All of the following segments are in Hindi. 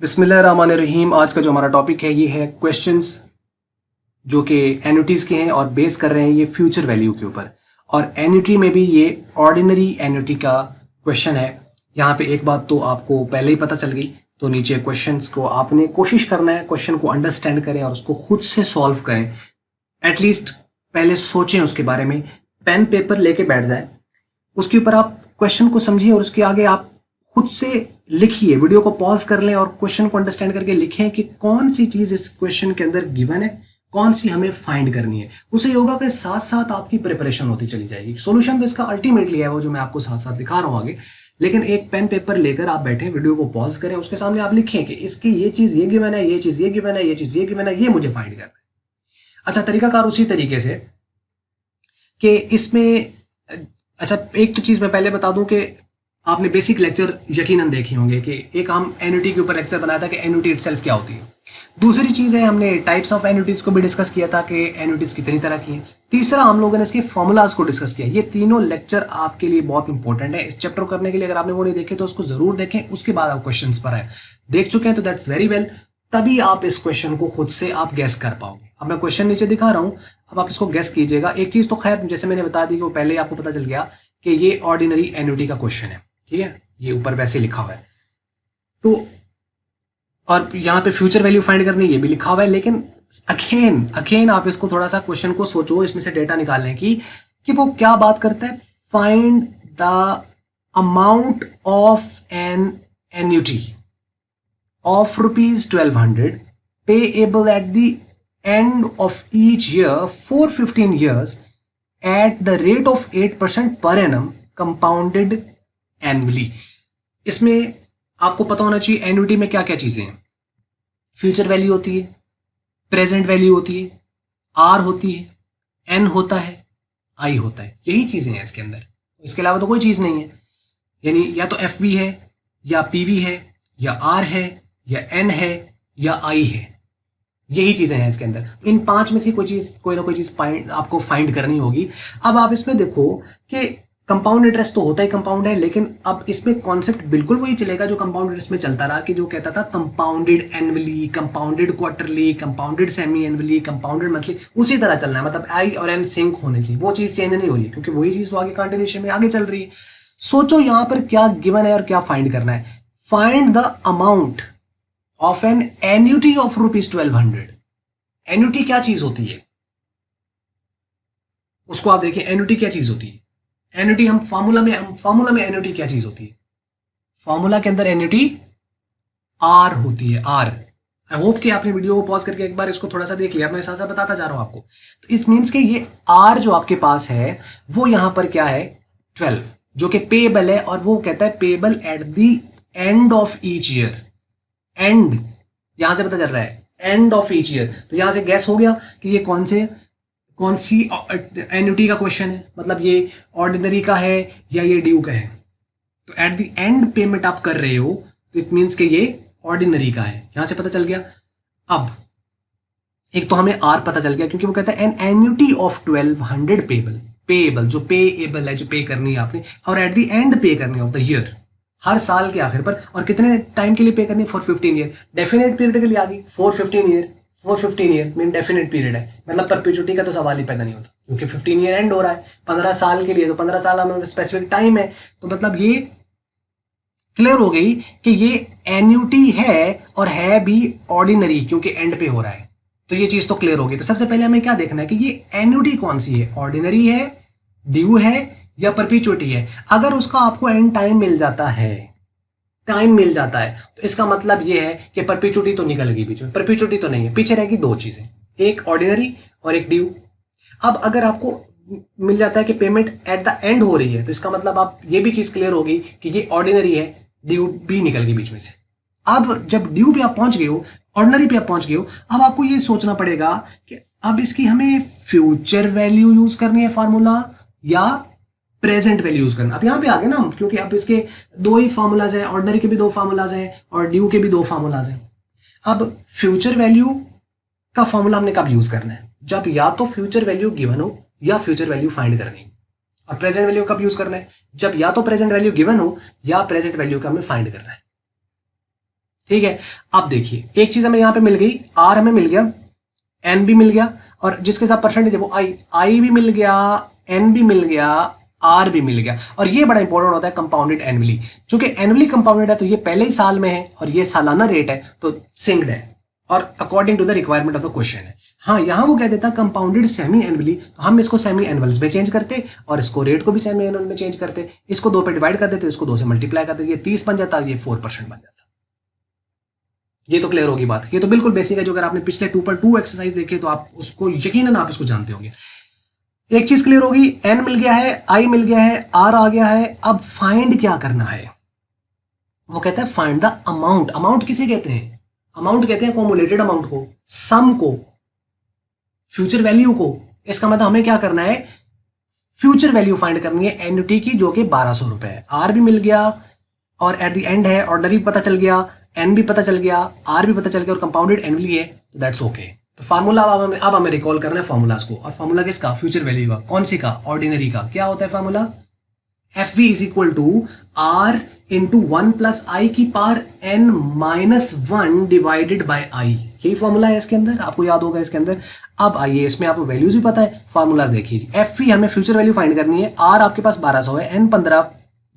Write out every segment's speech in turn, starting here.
बिस्मिल्लाहिर्रहमानिर्रहीम। आज का जो हमारा टॉपिक है ये है क्वेश्चंस जो कि एन्युटीज़ के हैं और बेस कर रहे हैं ये फ्यूचर वैल्यू के ऊपर। और एन्युटी में भी ये ऑर्डिनरी एन्युटी का क्वेश्चन है। यहाँ पे एक बात तो आपको पहले ही पता चल गई, तो नीचे क्वेश्चंस को आपने कोशिश करना है क्वेश्चन को अंडरस्टैंड करें और उसको खुद से सॉल्व करें। एटलीस्ट पहले सोचें उसके बारे में, पेन पेपर लेके बैठ जाएं, उसके ऊपर आप क्वेश्चन को समझिए और उसके आगे आप खुद से लिखिए। वीडियो को पॉज कर लें और क्वेश्चन को अंडरस्टैंड करके लिखें कि कौन सी चीज इस क्वेश्चन के अंदर गिवन है, कौन सी हमें फाइंड करनी है। उसे योगा के साथ साथ आपकी प्रिपरेशन होती चली जाएगी। सॉल्यूशन तो इसका अल्टीमेटली है वो जो मैं आपको साथ साथ दिखा रहा हूं आगे, लेकिन एक पेन पेपर लेकर आप बैठे, वीडियो को पॉज करें, उसके सामने आप लिखें कि इसकी ये चीज ये गिवन है, ये चीज ये गिवन है, ये चीज ये गिवन है, ये मुझे फाइंड करना है। अच्छा, तरीकाकार उसी तरीके से कि इसमें, अच्छा एक तो चीज मैं पहले बता दूं कि आपने बेसिक लेक्चर यकीनन देखे होंगे कि एक हम एन्युटी के ऊपर लेक्चर बनाया था कि एन्युटी इटसेल्फ क्या होती है। दूसरी चीज है हमने टाइप्स ऑफ एन्युटीज को भी डिस्कस किया था कि एन्युटीज कितनी तरह की हैं। तीसरा हम लोगों ने इसके फॉर्मूलाज को डिस्कस किया। ये तीनों लेक्चर आपके लिए बहुत इंपॉर्टेंट है इस चैप्टर करने के लिए। अगर आपने वो नहीं देखे तो उसको जरूर देखें, उसके बाद आप क्वेश्चन पर आए। देख चुके हैं तो दैट्स वेरी वेल, तभी आप इस क्वेश्चन को खुद से आप गेस कर पाओगे। अब मैं क्वेश्चन नीचे दिखा रहा हूं, अब आप इसको गेस कीजिएगा। एक चीज तो खैर जैसे मैंने बता दी कि वो पहले ही आपको पता चल गया कि ये ऑर्डिनरी एन्युटी का क्वेश्चन है, ठीक है, ये ऊपर वैसे लिखा हुआ है। तो और यहाँ पे फ्यूचर वैल्यू फाइंड करनी ये भी लिखा हुआ है, लेकिन अगेन आप इसको थोड़ा सा क्वेश्चन को सोचो, इसमें से डेटा निकालने की कि वो क्या बात करता है। Find the amount of an annuity of ₹1200 payable at the end of each year for 15 years at the rate of 8% per annum compounded annually. इसमें आपको पता होना चाहिए एन्युटी में क्या क्या चीजें हैं। फ्यूचर वैल्यू होती है, प्रेजेंट वैल्यू होती है, आर होती है, एन होता है, आई होता है, यही चीजें हैं इसके अंदर। इसके अलावा तो कोई चीज नहीं है। यानी या तो एफ वी है, या पी वी है, या आर है, या एन है, या आई है, यही चीजें हैं इसके अंदर। तो इन पांच में से कोई ना कोई चीज आपको फाइंड करनी होगी। अब आप इसमें देखो कि कंपाउंड इंटरेस्ट तो होता ही कंपाउंड है, लेकिन अब इसमें कॉन्सेप्ट बिल्कुल वही चलेगा जो कंपाउंड इंटरेस्ट में चलता रहा, कि जो कहता था compounded annually, compounded quarterly, compounded semi annually, compounded monthly, उसी तरह चलना है। मतलब आई और एन सिंक होने चाहिए, वो चीज चेंज नहीं हो रही, क्योंकि वही चीज तो आगे कंटिन्यूएशन में आगे चल रही है। सोचो यहां पर क्या गिवन है और क्या फाइंड करना है। Find the amount of an annuity of ₹1200। Annuity क्या चीज होती है उसको आप देखिए। एन्युटी क्या चीज होती है? एन्युटी हम फार्मूला में एन्युटी क्या चीज होती है? फार्मूला के अंदर एन्युटी आर होती है, आर। आई होप कि आपने वीडियो को पॉज करके एक बार इसको थोड़ा सा देख लिया, मैं साथ साथ बताता जा रहा हूं आपको। तो इस मीन्स के ये आर जो आपके पास है वो यहां पर क्या है, 12, जो कि पेएबल है, और वो कहता है payable at the end of each year. And यहां से पता चल रहा है एंड ऑफ ईच ईयर, तो यहां से गैस हो गया कि ये कौन सी एन्युटी का क्वेश्चन है। मतलब ये ऑर्डिनरी का है या ये ड्यू का है। तो एट द एंड पेमेंट आप कर रहे हो, तो इट मीन्स कि ये ऑर्डिनरी का है, यहां से पता चल गया। अब एक तो हमें आर पता चल गया क्योंकि वो कहता है एन एन्युटी ऑफ 1200 पेएबल, जो पेएबल है, जो पे करनी है आपने, और एट द एंड पे करनी ऑफ द ईयर, हर साल के आखिर पर। और कितने टाइम के लिए पे करनी? For 15 year. डेफिनेट पीरियड के लिए आ गई, for 15 year mean definite period है, मतलब परपेचुटी का तो सवाल ही पैदा नहीं होता, क्योंकि 15 ईयर एंड हो रहा है 15 साल के लिए, तो 15 साल हमें स्पेसिफिक टाइम है। तो मतलब ये क्लियर हो गई कि ये एन्युटी है और है भी ऑर्डिनरी, क्योंकि एंड पे हो रहा है। तो ये चीज तो क्लियर हो गई। तो सबसे पहले हमें क्या देखना है कि ये एन्युटी कौन सी है, ऑर्डिनरी है, ड्यू है, या परपेचुटी है। अगर उसका आपको एंड टाइम मिल जाता है, तो इसका मतलब यह है कि परपेचुटी तो निकल गई बीच में, परपेचुटी तो नहीं है, पीछे रहेगी दो चीजें, एक ऑर्डिनरी और एक ड्यू। अब अगर आपको मिल जाता है कि पेमेंट एट द एंड हो रही है, तो इसका मतलब आप ये भी चीज क्लियर होगी कि ये ऑर्डिनरी है, ड्यू भी निकल गई बीच में से। अब जब ड्यू पे आप पहुंच गए हो, ऑर्डिनरी पे आप पहुंच गए हो, अब आपको ये सोचना पड़ेगा कि अब इसकी हमें फ्यूचर वैल्यू यूज करनी है फार्मूला, या प्रेजेंट वैल्यू यूज करना। अब यहां पे आ गए ना हम, क्योंकि अब इसके दो ही फार्मूलाज हैं, ऑर्डिनरी के भी दो फार्मूलाज हैं और ड्यू के भी दो फार्मूलाज हैं। अब फ्यूचर वैल्यू का फार्मूला हमने कब यूज करना है? जब या तो फ्यूचर वैल्यू गिवन हो या फ्यूचर वैल्यू फाइंड करनी है। और प्रेजेंट वैल्यू कब यूज करना है? जब या तो प्रेजेंट वैल्यू गिवन हो या प्रेजेंट वैल्यू का हमें फाइंड करना है। ठीक है, अब देखिए एक चीज हमें यहाँ पे मिल गई, आर हमें मिल गया, एन भी मिल गया, और जिसके साथ परसेंटेज है वो आई भी मिल गया, एन भी मिल गया, आर भी मिल गया। और ये बड़ा इंपॉर्टेंट होता है कंपाउंडेड एनुअली, चूंकि एनुअली कंपाउंडेड है तो ये पहले ही साल में है और ये सालाना रेट है तो सिंक्ड है और according to the requirement of the question है। हाँ, यहां वो कह देता कंपाउंडेड सेमी एनुअली, तो हम इसको सेमी एनुअल्स में चेंज करते और इसको रेट को भी सेमी एनुअल में चेंज करते, इसको 2 पे डिवाइड कर देते, इसको 2 से मल्टीप्लाई कर देते, ये 30 बन जाता, ये 4% बन जाता। ये तो क्लियर होगी बात, ये तो बिल्कुल बेसिक है, जो अगर आपने पिछले 2.2 एक्सरसाइज देखे तो आप उसको यकीनन आप इसको जानते होंगे। एक चीज क्लियर होगी, एन मिल गया है, आई मिल गया है, आर आ गया है, अब फाइंड क्या करना है? वो कहता है फाइंड द अमाउंट। अमाउंट किसे कहते हैं? अमाउंट कहते हैं कॉमुलेटेड अमाउंट को, सम को, फ्यूचर वैल्यू को। इसका मतलब हमें क्या करना है? फ्यूचर वैल्यू फाइंड करनी है एन्युटी की, जो कि 1200 रुपए है। आर भी मिल गया और एट द एंड है, ऑर्डनरी भी पता चल गया, एन भी पता चल गया, आर भी पता चल गया और कंपाउंडेड एनुअली है, तो दैट्स ओके। तो फार्मूला अब हमें रिकॉल करना है फार्मूलाज को, और फार्मूला किसका? फ्यूचर वैल्यू का। कौन सी का? ऑर्डिनरी का। क्या होता है formula? F V is equal to R into 1 plus I की power N minus 1 divided by I. यही फॉर्मूला है इसके अंदर, आपको याद होगा इसके अंदर। अब आइए, इसमें आपको वैल्यूज भी पता है, फार्मूलाज देखिए। एफ वी हमें फ्यूचर वैल्यू फाइंड करनी है। आर आपके पास 1200 है, एन 15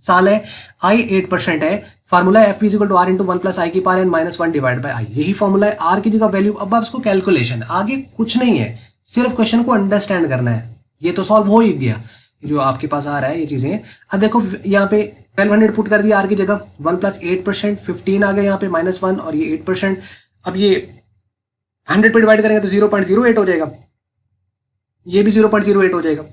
साल है, आई 8% है। Formula F V equal to R into 1 plus I की power N minus 1 divide by I. यही फॉर्मूला है। आर की जगह वैल्यू, अब आप इसको कैलकुलेशन, आगे कुछ नहीं है, सिर्फ क्वेश्चन को अंडरस्टैंड करना है। ये तो सॉल्व हो ही गया, जो आपके पास आ रहा है ये चीजें। अब देखो यहाँ पे 1200 पुट कर दिया आर की जगह, 1 प्लस 8%, 15 आ गया यहाँ पे माइनस 1 और ये 8%। अब ये 100 पे डिवाइड करेंगे तो 0.08 हो जाएगा, ये भी 0.08 हो जाएगा।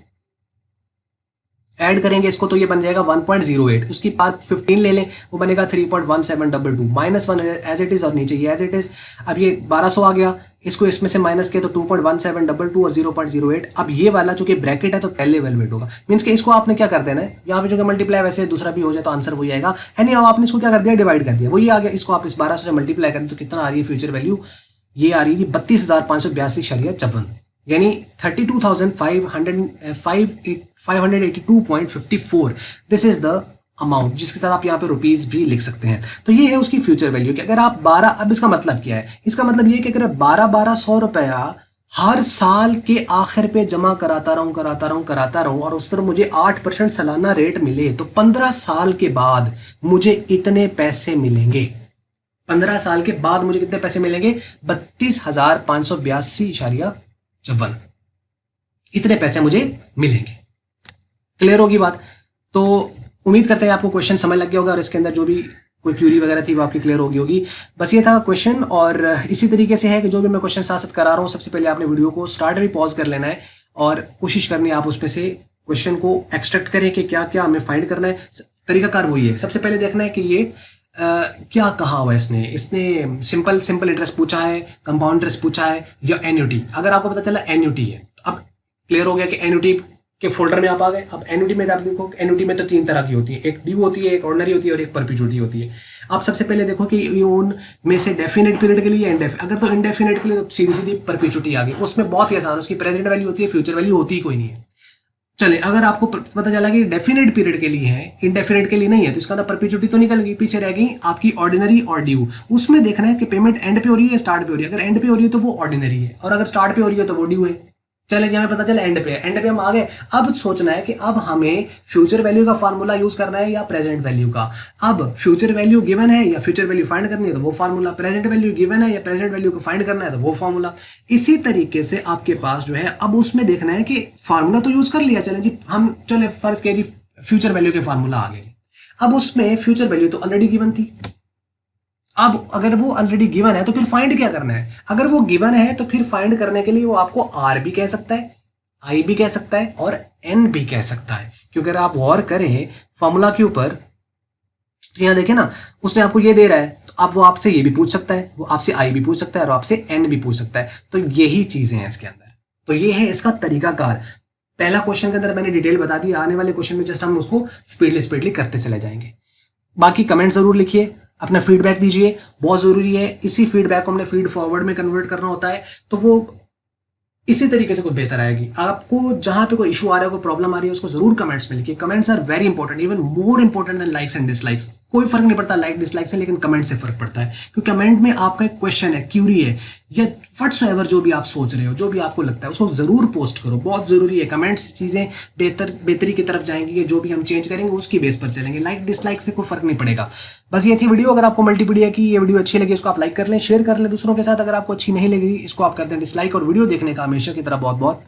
ऐड करेंगे इसको तो ये बन जाएगा 1.08, उसकी पावर 15 ले लें, वो बनेगा 3.1722, माइनस 1 एज इट इज और नीचे ये एज इट इज। अब ये 1200 आ गया, इसको इसमें से माइनस किया तो 2.1722 और 0.08। अब ये वाला चूंकि ब्रैकेट है तो पहले वैल्यूएट होगा, मीन्स कि इसको आपने क्या कर देना है, यहाँ पे जो मल्टीप्लाई वैसे दूसरा भी हो जाए तो आंसर वही आएगा। यानी अब आपने इसको क्या कर दिया? डिवाइड कर दिया, वही आ गया। इसको आप इस 1200 से मल्टीप्लाई करें तो कितना आ रही है फ्यूचर वैल्यू? ये आ रही है 32,582.54, यानी 32,582.54। दिस इज द अमाउंट, जिसके साथ आप यहाँ पे रुपीज भी लिख सकते हैं। तो ये है उसकी फ्यूचर वैल्यू कि अगर आप 12, अब इसका मतलब क्या है? इसका मतलब ये कि अगर 1200 रुपया हर साल के आखिर पे जमा कराता रहूं और उस तरह मुझे 8% सालाना रेट मिले, तो 15 साल के बाद मुझे इतने पैसे मिलेंगे। 15 साल के बाद मुझे कितने पैसे मिलेंगे? 32,582.54, इतने पैसे मुझे मिलेंगे। क्लियर होगी बात? तो उम्मीद करते हैं आपको क्वेश्चन समझ लग गया होगा और इसके अंदर जो भी कोई क्यूरी वगैरह थी वो आपकी क्लियर होगी। बस ये था क्वेश्चन, और इसी तरीके से है कि जो भी मैं क्वेश्चन साथ करा रहा हूँ, सबसे पहले आपने वीडियो को स्टार्ट भी पॉज कर लेना है और कोशिश करनी है आप उसमें से क्वेश्चन को एक्सट्रैक्ट करें कि क्या क्या हमें फाइंड करना है। तरीकाकार वही है, सबसे पहले देखना है कि ये क्या कहा हुआ है इसने सिंपल इंटरेस्ट पूछा है, कंपाउंड इंटरेस्ट पूछा है या एन्युटी। अगर आपको पता चला एन्युटी है तो अब क्लियर हो गया कि एन्युटी के फोल्डर में आप आ गए। अब एन्युटी में आप देखो, एन्युटी में तो 3 तरह की होती है, एक ड्यू होती है, एक ऑर्डिनरी होती है और एक परपेचुइटी होती है। आप सबसे पहले देखो कि उन में से डेफिनेट पीरियड के लिए अगर तो इनडेफिनेट के लिए तो सीधी परपेचुइटी आ गई, उसमें बहुत ही आसान, उसकी प्रेजेंट वैल्यू होती है, फ्यूचर वैल्यू होती ही कोई नहीं है। चले, अगर आपको पता चला कि डेफिनेट पीरियड के लिए है, इनडेफिनेट के लिए नहीं है, तो इसका परपेचुइटी तो निकल गई, पीछे रह गई आपकी ऑर्डिनरी और ड्यू। उसमें देखना है कि पेमेंट एंड पे हो रही है, स्टार्ट पे हो रही है। अगर एंड पे हो रही है तो वो ऑर्डिनरी है, और अगर स्टार्ट पे हो रही है तो वो ड्यू है। चले जी, हमें पता चला एंड पे हम आ गए। अब सोचना है कि अब हमें फ्यूचर वैल्यू का फार्मूला यूज करना है या प्रेजेंट वैल्यू का। अब फ्यूचर वैल्यू गिवन है या फ्यूचर वैल्यू फाइंड करनी है तो वो फार्मूला, प्रेजेंट वैल्यू गिवन है या प्रेजेंट वैल्यू को फाइंड करना है तो वो फार्मूला। इसी तरीके से आपके पास जो है, अब उसमें देखना है कि फार्मूला तो यूज कर लिया, चले जी हम चले फर्ज के जी फ्यूचर वैल्यू के फार्मूला आ गए जी। अब उसमें फ्यूचर वैल्यू तो ऑलरेडी गिवन थी। अब अगर वो ऑलरेडी गिवन है तो फिर फाइंड क्या करना है? अगर वो गिवन है तो फिर फाइंड करने के लिए वो आपको आर भी कह सकता है, आई भी कह सकता है और एन भी कह सकता है। क्योंकि अगर आप गौर करें फॉर्मूला के ऊपर तो यहां देखें ना, उसने आपको ये दे रहा है तो अब वो आपसे ये भी पूछ सकता है, वो आपसे आई भी पूछ सकता है और आपसे एन भी पूछ सकता है। तो यही चीजें हैं इसके अंदर। तो ये है इसका तरीकाकार। पहला क्वेश्चन के अंदर मैंने डिटेल बता दी, आने वाले क्वेश्चन में जस्ट हम उसको स्पीडली करते चले जाएंगे। बाकी कमेंट जरूर लिखिए, अपना फीडबैक दीजिए, बहुत जरूरी है। इसी फीडबैक को हमने फीड फॉरवर्ड में कन्वर्ट करना होता है, तो वो इसी तरीके से कुछ बेहतर आएगी। आपको जहां पे कोई इशू आ रहा है, कोई प्रॉब्लम आ रही है, उसको जरूर कमेंट्स में लिखिए। Comments are very important, even more important than likes and dislikes. कोई फर्क नहीं पड़ता लाइक डिसलाइक से, लेकिन कमेंट से फर्क पड़ता है, क्योंकि कमेंट में आपका एक क्वेश्चन है, क्यूरी है, या व्हाट्सएवर जो भी आप सोच रहे हो, जो भी आपको लगता है उसको जरूर पोस्ट करो, बहुत जरूरी है। कमेंट से चीजें बेहतरी की तरफ जाएंगी, कि जो भी हम चेंज करेंगे उसकी बेस पर चलेंगे, लाइक डिसलाइक से कोई फर्क नहीं पड़ेगा। बस ये थी वीडियो। अगर आपको मल्टीपीडिया की ये वीडियो अच्छी लगी, इसको आप लाइक कर लें, शेयर कर लें दूसरों के साथ। अगर आपको अच्छी नहीं लगी, इसको आप कर दें डिसलाइक। और वीडियो देखने का हमेशा की तरह बहुत बहुत